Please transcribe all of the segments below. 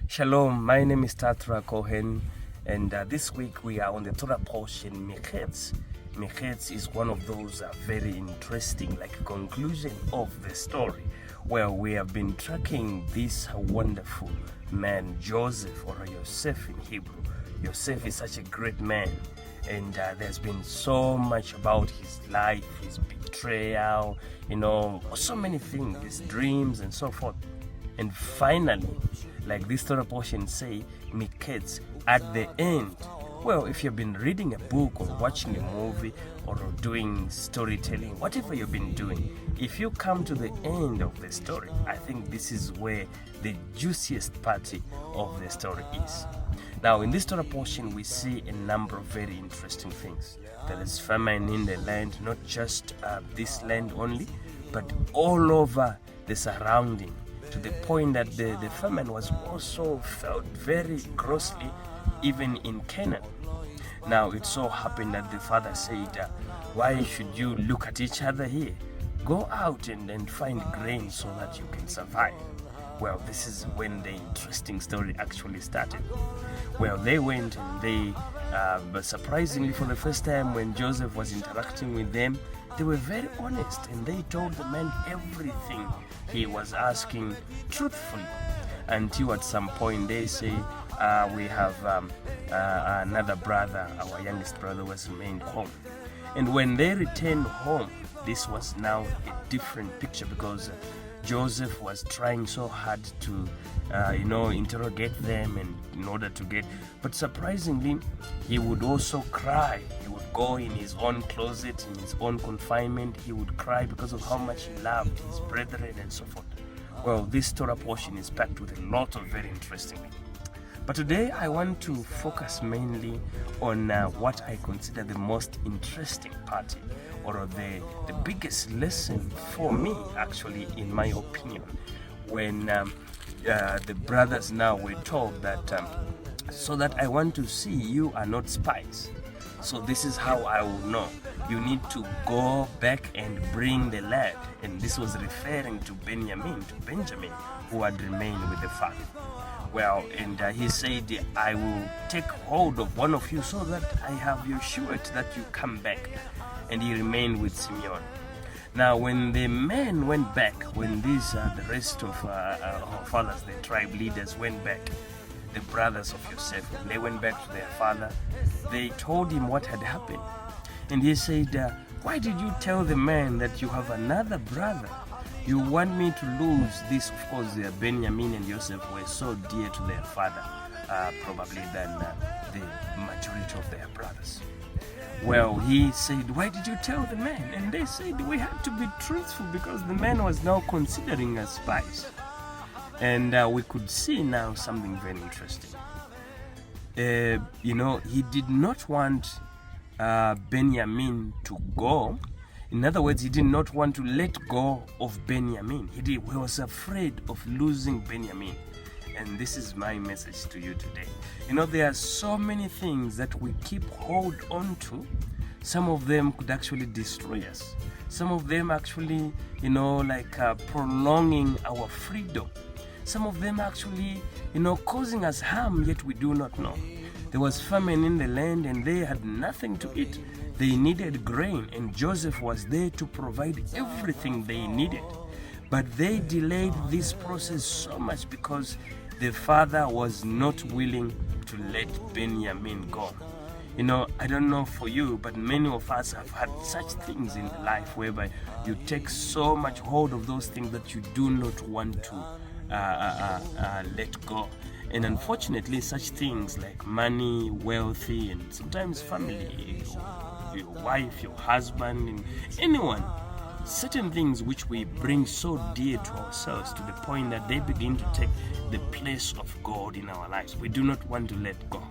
Shalom, my name is Tatra Cohen, and this week we are on the Torah portion, Miketz. Miketz is one of those very interesting, conclusion of the story, where we have been tracking this wonderful man, Joseph, or Yosef in Hebrew. Yosef is such a great man, and there's been so much about his life, his betrayal, so many things, his dreams and so forth. And finally, like this Torah portion say, Miketz, at the end. Well, if you've been reading a book or watching a movie or doing storytelling, whatever you've been doing, if you come to the end of the story, I think this is where the juiciest part of the story is. Now, in this Torah portion, we see a number of very interesting things. There is famine in the land, not just this land only, but all over the surrounding, to the point that the famine was also felt very grossly even in Canaan. Now, it so happened that the father said, why should you look at each other here? Go out and find grain so that you can survive. Well, this is when the interesting story actually started. Well, they went and they, but surprisingly for the first time when Joseph was interacting with them, they were very honest and they told the man everything he was asking truthfully. Until at some point they say, we have another brother, our youngest brother was remained home. And when they returned home, this was now a different picture because Joseph was trying so hard to, interrogate them and in order to get, but surprisingly, he would also cry. He would go in his own closet, in his own confinement. He would cry because of how much he loved his brethren and so forth. Well, this Torah portion is packed with a lot of very interesting things. But today I want to focus mainly on what I consider the most interesting part, or the biggest lesson for me, actually, in my opinion, when the brothers now were told that, so that I want to see you are not spies. So this is how I will know. You need to go back and bring the lad. And this was referring to Benjamin, who had remained with the father. Well, and he said, I will take hold of one of you so that I have your surety that you come back. And he remained with Simeon. Now, when the men went back, when these, the rest of fathers, the tribe leaders went back, the brothers of Joseph, when they went back to their father, they told him what had happened. And he said, why did you tell the man that you have another brother? You want me to lose this? Of course, Benjamin and Joseph were so dear to their father, probably than the majority of their brothers. Well, he said, why did you tell the man? And they said, we had to be truthful because the man was now considering us spies. And we could see now something very interesting. He did not want Benjamin to go. In other words, he did not want to let go of Benjamin. He was afraid of losing Benjamin. And this is my message to you today. There are so many things that we keep hold on to. Some of them could actually destroy us. Some of them actually, prolonging our freedom. Some of them actually, causing us harm, yet we do not know. There was famine in the land and they had nothing to eat. They needed grain and Joseph was there to provide everything they needed. But they delayed this process so much because the father was not willing to let Benjamin go. I don't know for you, but many of us have had such things in life whereby you take so much hold of those things that you do not want to let go. And unfortunately, such things like money, wealthy, and sometimes family, your wife, your husband, and anyone, certain things which we bring so dear to ourselves to the point that they begin to take the place of God in our lives. We do not want to let go.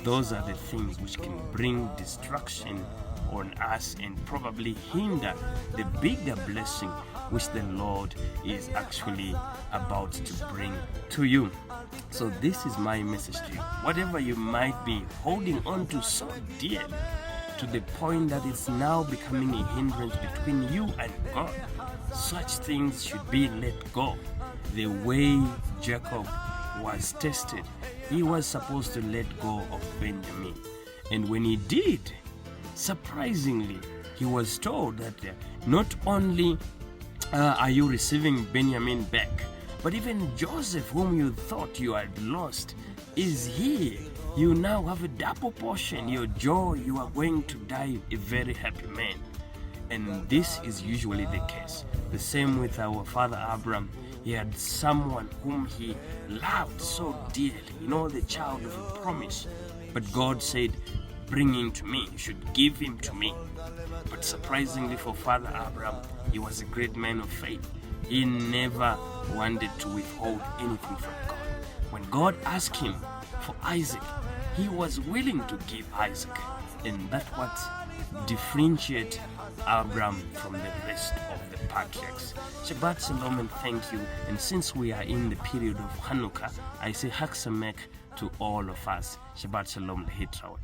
Those are the things which can bring destruction on us and probably hinder the bigger blessing which the Lord is actually about to bring to you. So this is my message to you. Whatever you might be holding on to so dearly, to the point that it's now becoming a hindrance between you and God, such things should be let go. The way Jacob was tested. He was supposed to let go of Benjamin. And when he did, surprisingly, he was told that not only are you receiving Benjamin back, but even Joseph, whom you thought you had lost, is here. You now have a double portion. Your joy, you are going to die a very happy man. And this is usually the case. The same with our father Abraham. He had someone whom he loved so dearly, the child of a promise. But God said, bring him to me. You should give him to me. But surprisingly for Father Abraham, he was a great man of faith. He never wanted to withhold anything from God. When God asked him for Isaac, he was willing to give Isaac. And that's what differentiates Abraham from the rest of the patriarchs. Shabbat Shalom and thank you. And since we are in the period of Hanukkah, I say Chag Sameach to all of us. Shabbat Shalom, Lehitraot.